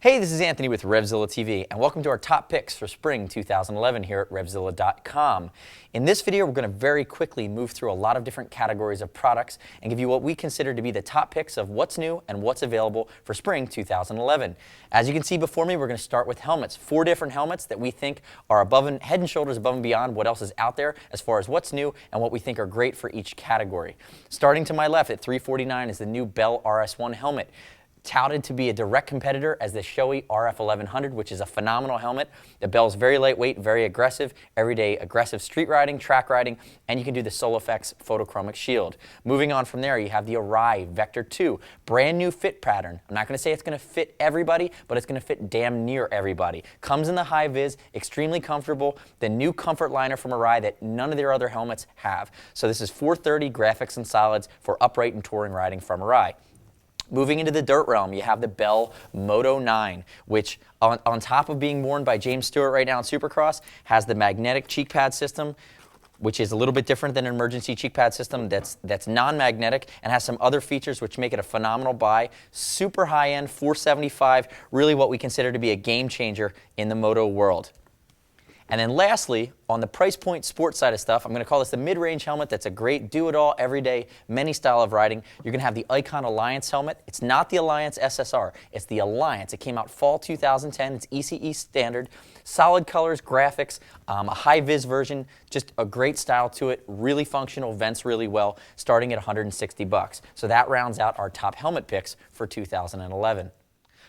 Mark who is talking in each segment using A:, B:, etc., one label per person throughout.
A: Hey, this is Anthony with RevZilla TV, and welcome to our top picks for spring 2011 here at RevZilla.com. In this video, we're going to very quickly move through a lot of different categories of products and give you what we consider to be the top picks of what's new and what's available for spring 2011. As you can see before me, we're going to start with helmets. 4 different helmets that we think are head and shoulders above and beyond what else is out there as far as what's new and what we think are great for each category. Starting to my left at $349 is the new Bell RS1 helmet. Touted to be a direct competitor as the Shoei RF1100, which is a phenomenal helmet. The Bell's very lightweight, very aggressive, everyday aggressive street riding, track riding, and you can do the Soloflex photochromic shield. Moving on from there, you have the Arai Vector 2, brand new fit pattern. I'm not going to say it's going to fit everybody, but it's going to fit damn near everybody. Comes in the high vis, extremely comfortable, the new comfort liner from Arai that none of their other helmets have. So this is 430 graphics and solids for upright and touring riding from Arai. Moving into the dirt realm, you have the Bell Moto 9, which on top of being worn by James Stewart right now in Supercross, has the magnetic cheek pad system, which is a little bit different than an emergency cheek pad system that's non-magnetic and has some other features which make it a phenomenal buy. Super high-end, $475, really what we consider to be a game changer in the moto world. And then lastly, on the price point sports side of stuff, I'm going to call this the mid-range helmet that's a great do-it-all, everyday, many style of riding. You're going to have the Icon Alliance helmet. It's not the Alliance SSR. It's the Alliance. It came out fall 2010. It's ECE standard. Solid colors, graphics, a high-vis version, just a great style to it, really functional, vents really well, starting at $160. So that rounds out our top helmet picks for 2011.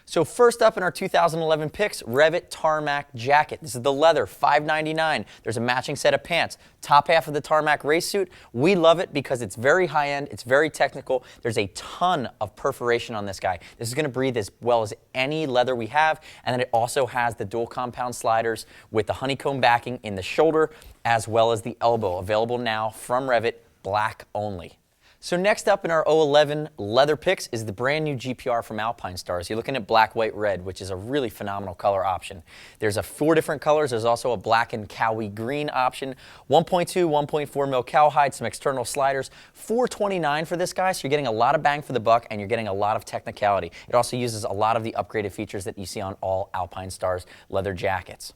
A: So first up in our 2011 picks, Revit Tarmac jacket. This is the leather, $599. There's a matching set of pants. Top half of the Tarmac race suit. We love it because it's very high-end, it's very technical. There's a ton of perforation on this guy. This is going to breathe as well as any leather we have, and then it also has the dual compound sliders with the honeycomb backing in the shoulder as well as the elbow. Available now from Revit, black only. So next up in our 011 leather picks is the brand new GPR from Alpinestars. You're looking at black, white, red, which is a really phenomenal color option. There's 4 different colors. There's also a black and cowy green option. 1.2, 1.4 mil cowhide, some external sliders. $429 for this guy, so you're getting a lot of bang for the buck and you're getting a lot of technicality. It also uses a lot of the upgraded features that you see on all Alpinestars leather jackets.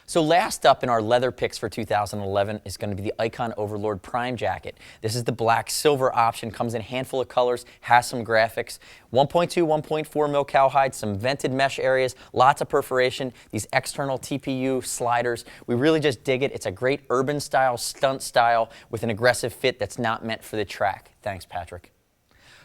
A: So last up in our leather picks for 2011 is going to be the Icon Overlord Prime Jacket. This is the black silver option, comes in a handful of colors, has some graphics. 1.2, 1.4 mil cowhide, some vented mesh areas, lots of perforation, these external TPU sliders. We really just dig it. It's a great urban style, stunt style with an aggressive fit that's not meant for the track. Thanks, Patrick.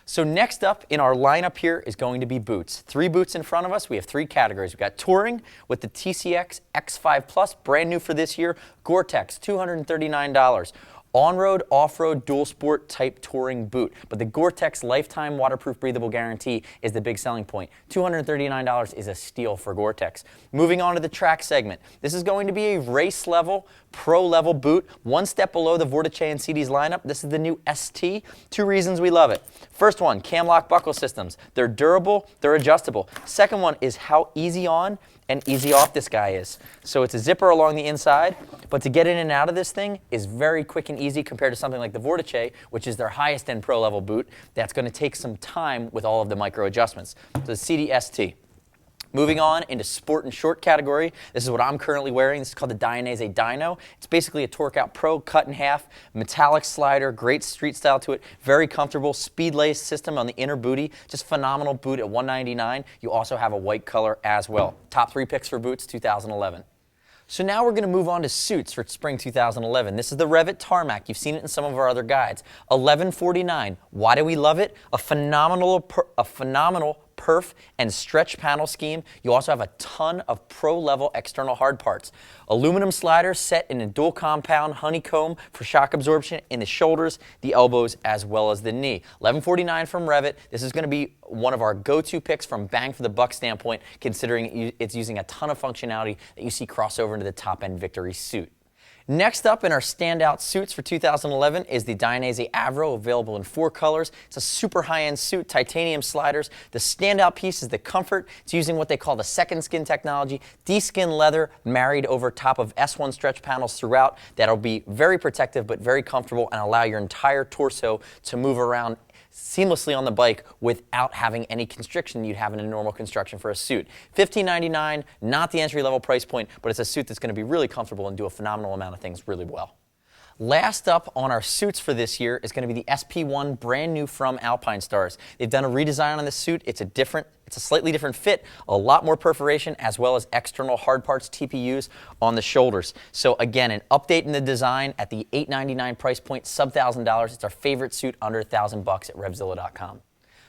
A: So next up in our lineup here is going to be boots. 3 boots in front of us. We have 3 categories. We've got touring with the TCX X5 Plus, brand new for this year. GoreTex, $239. On-road, off-road, dual sport type touring boot. But the GoreTex lifetime waterproof breathable guarantee is the big selling point. $239 is a steal for GoreTex. Moving on to the track segment. This is going to be a race level, pro level boot, 1 step below the Vortice and CD's lineup. This is the new ST. 2 reasons we love it. First one, cam lock buckle systems. They're durable, they're adjustable. Second one is how easy on and easy off this guy is. So it's a zipper along the inside, but to get in and out of this thing is very quick and easy compared to something like the Vortice, which is their highest end pro level boot. That's going to take some time with all of the micro adjustments. So the CD-ST. Moving on into sport and short category, this is what I'm currently wearing. This is called the dainese Dino. It's basically a Torque Out Pro cut in half, metallic slider, great street style to it, very comfortable, speed lace system on the inner booty, just phenomenal boot at $199. You also have a white color as well. Top 3 picks for boots 2011. So now we're going to move on to suits for spring 2011. This is the Revit Tarmac. You've seen it in some of our other guides. $1149. Why do we love it? A phenomenal perf and stretch panel scheme. You also have a ton of pro-level external hard parts. Aluminum sliders set in a dual compound honeycomb for shock absorption in the shoulders, the elbows, as well as the knee. $1149 from Revit. This is going to be one of our go-to picks from bang for the buck standpoint, considering it's using a ton of functionality that you see cross over into the top-end Victory suit. Next up in our standout suits for 2011 is the dainese Avro, available in 4 colors. It's a super high-end suit, titanium sliders. The standout piece is the comfort. It's using what they call the second skin technology, de-skin leather married over top of S1 stretch panels throughout. That'll be very protective but very comfortable and allow your entire torso to move around seamlessly on the bike without having any constriction you'd have in a normal construction for a suit. $15.99, not the entry-level price point, but it's a suit that's going to be really comfortable and do a phenomenal amount of things really well. Last up on our suits for this year is going to be the SP1, brand new from Alpinestars. They've done a redesign on this suit. It's a slightly different fit, a lot more perforation, as well as external hard parts TPUs on the shoulders. So again, an update in the design at the $899 price point, sub $1,000. It's our favorite suit under $1,000 at RevZilla.com.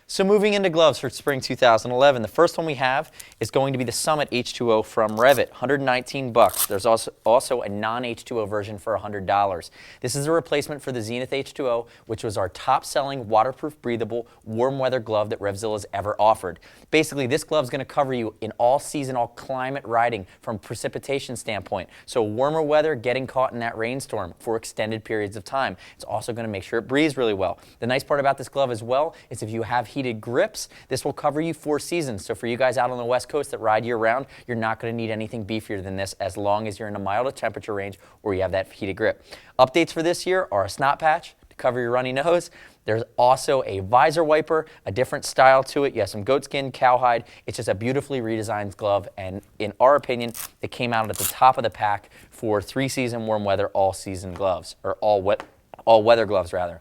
A: So moving into gloves for spring 2011, the first one we have is going to be the Summit H2O from Revit, $119. There's also a non-H2O version for $100. This is a replacement for the Zenith H2O, which was our top-selling waterproof, breathable, warm weather glove that RevZilla's ever offered. Basically, this glove is going to cover you in all season, all climate riding from precipitation standpoint. So warmer weather, getting caught in that rainstorm for extended periods of time. It's also going to make sure it breathes really well. The nice part about this glove as well is if you have heated grips, this will cover you 4 seasons. So for you guys out on the West Coast that ride year-round, you're not going to need anything beefier than this as long as you're in a milder temperature range or you have that heated grip. Updates for this year are a snot patch to cover your runny nose. There's also a visor wiper, a different style to it. You have some goatskin, cowhide. It's just a beautifully redesigned glove, and in our opinion, it came out at the top of the pack for 3-season warm weather, all-season gloves, or all-weather gloves rather.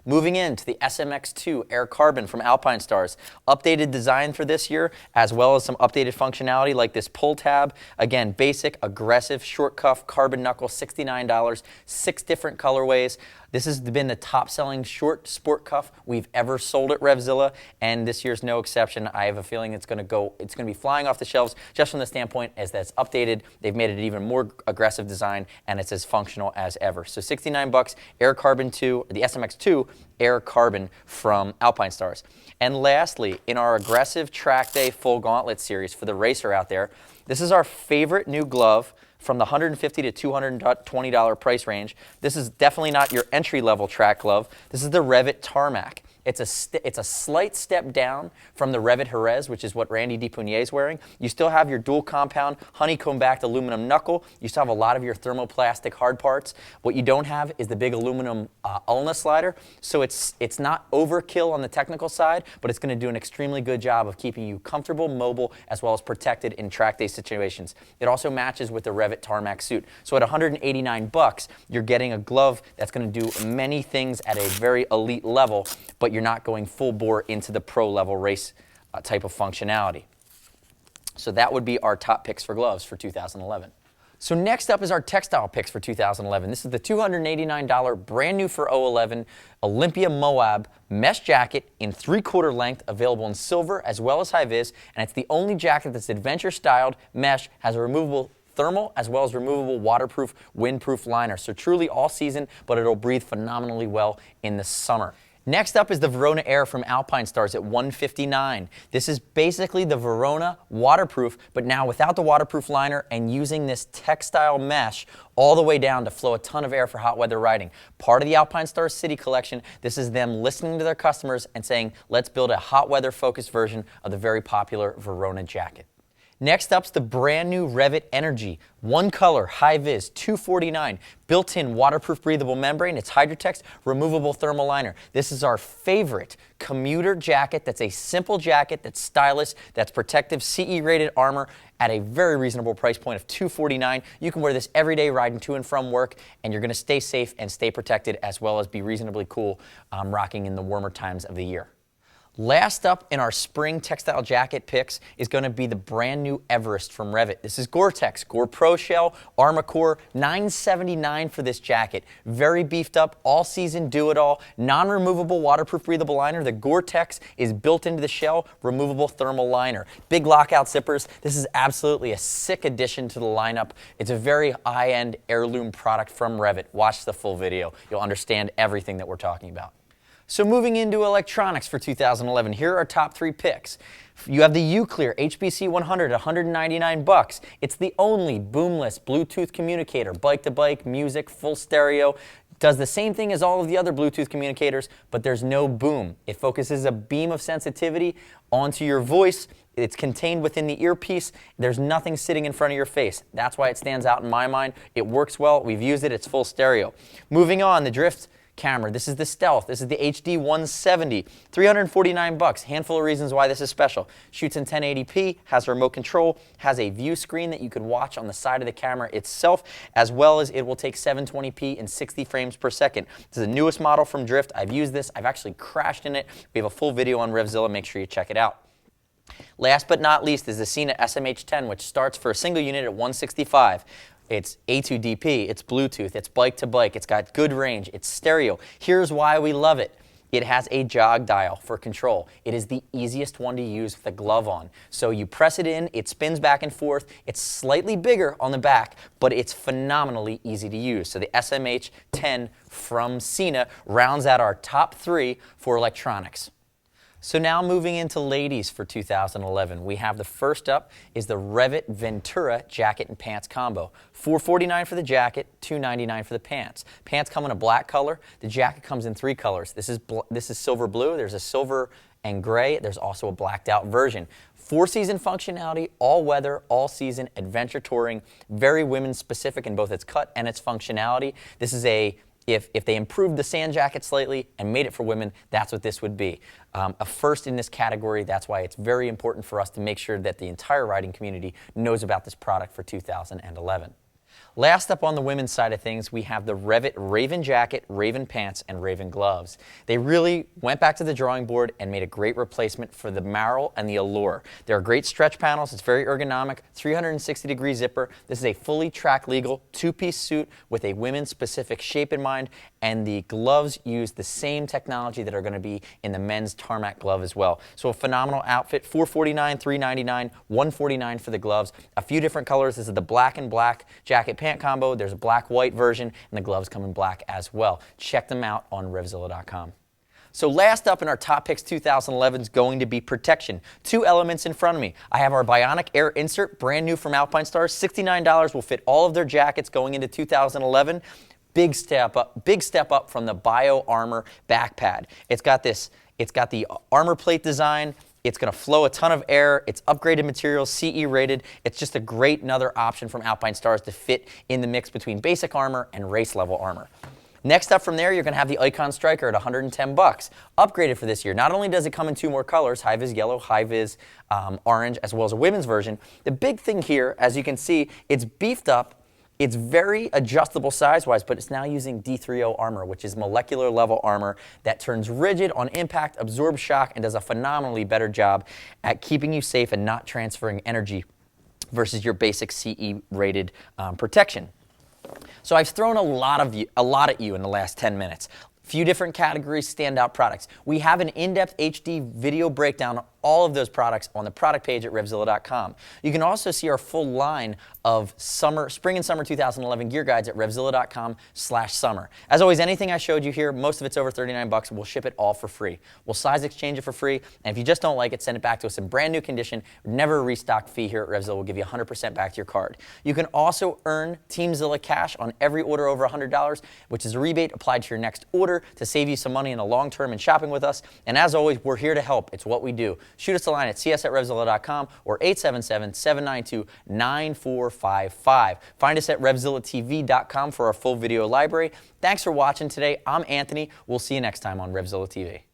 A: Moving into the SMX2 Air Carbon from Alpinestars. Updated design for this year, as well as some updated functionality like this pull tab. Again, basic, aggressive, short cuff, carbon knuckle, $69, 6 different colorways. This has been the top-selling short sport cuff we've ever sold at RevZilla, and this year's no exception. I have a feeling it's going to be flying off the shelves just from the standpoint as that's updated. They've made it an even more aggressive design, and it's as functional as ever. So $69, Air Carbon 2, the SMX2 Air Carbon from Alpinestars. And lastly, in our aggressive track day full gauntlet series for the racer out there, this is our favorite new glove from the $150 to $220 price range. This is definitely not your entry-level track glove. This is the Revit Tarmac. It's a slight step down from the Revit Jerez, which is what Randy DePugnier is wearing. You still have your dual compound honeycomb-backed aluminum knuckle. You still have a lot of your thermoplastic hard parts. What you don't have is the big aluminum ulna slider. So it's not overkill on the technical side, but it's going to do an extremely good job of keeping you comfortable, mobile, as well as protected in track day situations. It also matches with the Revit Tarmac suit. So at $189, you're getting a glove that's going to do many things at a very elite level, but you're not going full bore into the pro level race type of functionality. So that would be our top picks for gloves for 2011. So next up is our textile picks for 2011. This is the $289 brand new for 2011 Olympia Moab mesh jacket in 3/4 length, available in silver as well as high vis, and it's the only jacket that's adventure styled mesh, has a removable thermal as well as removable waterproof, windproof liner. So truly all season, but it'll breathe phenomenally well in the summer. Next up is the Verona Air from Alpinestars at $159. This is basically the Verona waterproof, but now without the waterproof liner and using this textile mesh all the way down to flow a ton of air for hot weather riding. Part of the Alpinestars City collection, this is them listening to their customers and saying, let's build a hot weather focused version of the very popular Verona jacket. Next up's the brand new Revit Energy, one color, high vis, $249, built-in waterproof breathable membrane. It's Hydrotex, removable thermal liner. This is our favorite commuter jacket. That's a simple jacket that's stylish, that's protective, CE rated armor at a very reasonable price point of $249. You can wear this every day riding to and from work, and you're going to stay safe and stay protected as well as be reasonably cool rocking in the warmer times of the year. Last up in our spring textile jacket picks is going to be the brand new Everest from Revit. This is GoreTex, Gore Pro Shell, Armacore, $979 for this jacket. Very beefed up, all season, do it all, non-removable waterproof breathable liner. The GoreTex is built into the shell, removable thermal liner. Big lockout zippers. This is absolutely a sick addition to the lineup. It's a very high-end heirloom product from Revit. Watch the full video. You'll understand everything that we're talking about. So moving into electronics for 2011, here are our top 3 picks. You have the Uclear HBC 100, $199. It's the only boomless Bluetooth communicator, bike-to-bike, music, full stereo. Does the same thing as all of the other Bluetooth communicators, but there's no boom. It focuses a beam of sensitivity onto your voice. It's contained within the earpiece. There's nothing sitting in front of your face. That's why it stands out in my mind. It works well. We've used it. It's full stereo. Moving on, the Drift camera. This is the Stealth. This is the HD 170. $349. Handful of reasons why this is special. Shoots in 1080p, has a remote control, has a view screen that you can watch on the side of the camera itself, as well as it will take 720p and 60 frames per second. This is the newest model from Drift. I've used this. I've actually crashed in it. We have a full video on RevZilla. Make sure you check it out. Last but not least is the Sena SMH10, which starts for a single unit at $165. It's A2DP, it's Bluetooth, it's bike-to-bike, it's got good range, it's stereo. Here's why we love it. It has a jog dial for control. It is the easiest one to use with a glove on. So you press it in, it spins back and forth. It's slightly bigger on the back, but it's phenomenally easy to use. So the SMH10 from Sena rounds out our top 3 for electronics. So now moving into ladies for 2011, we have the first up is the Revit Ventura jacket and pants combo. $449 for the jacket, $299 for the pants. Pants come in a black color. The jacket comes in 3 colors. This is silver blue. There's a silver and gray. There's also a blacked out version. 4-season functionality, all weather, all season, adventure touring, very women specific in both its cut and its functionality. This is if they improved the sand jacket slightly and made it for women, that's what this would be. A first in this category. That's why it's very important for us to make sure that the entire riding community knows about this product for 2011. Last up on the women's side of things, we have the Revit Raven jacket, Raven pants, and Raven gloves. They really went back to the drawing board and made a great replacement for the Marl and the Allure. They're great stretch panels. It's very ergonomic, 360-degree zipper. This is a fully track legal 2-piece suit with a women's specific shape in mind, and the gloves use the same technology that are going to be in the men's Tarmac glove as well. So a phenomenal outfit, $449, $399, $149 for the gloves. A few different colors. This is the black and black jacket pant combo. There's a black-white version, and the gloves come in black as well. Check them out on RevZilla.com. So last up in our top picks 2011 is going to be protection. 2 elements in front of me. I have our Bionic Air insert, brand new from Alpinestars. $69 will fit all of their jackets going into 2011. Big step up from the Bio Armor back pad. It's got the armor plate design. It's going to flow a ton of air. It's upgraded materials, CE rated. It's just a great another option from Alpinestars to fit in the mix between basic armor and race level armor. Next up from there, you're going to have the Icon Striker at $110. Upgraded for this year. Not only does it come in 2 more colors, high-vis yellow, high-vis orange, as well as a women's version. The big thing here, as you can see, it's beefed up. It's very adjustable size-wise, but it's now using D3O armor, which is molecular level armor that turns rigid on impact, absorbs shock, and does a phenomenally better job at keeping you safe and not transferring energy versus your basic CE-rated protection. So I've thrown a lot at you in the last 10 minutes. Few different categories, standout products. We have an in-depth HD video breakdown of all of those products on the product page at RevZilla.com. You can also see our full line of spring and summer 2011 gear guides at RevZilla.com/summer. As always, anything I showed you here, most of it's over $39. We'll ship it all for free. We'll size exchange it for free, and if you just don't like it, send it back to us in brand new condition. Never a restock fee here at RevZilla. We'll give you 100% back to your card. You can also earn Team Zilla cash on every order over $100, which is a rebate applied to your next order to save you some money in the long term in shopping with us. And as always, we're here to help. It's what we do. Shoot us a line at cs@RevZilla.com or 877-792-9455. Find us at RevZillaTV.com for our full video library. Thanks for watching today. I'm Anthony. We'll see you next time on RevZilla TV.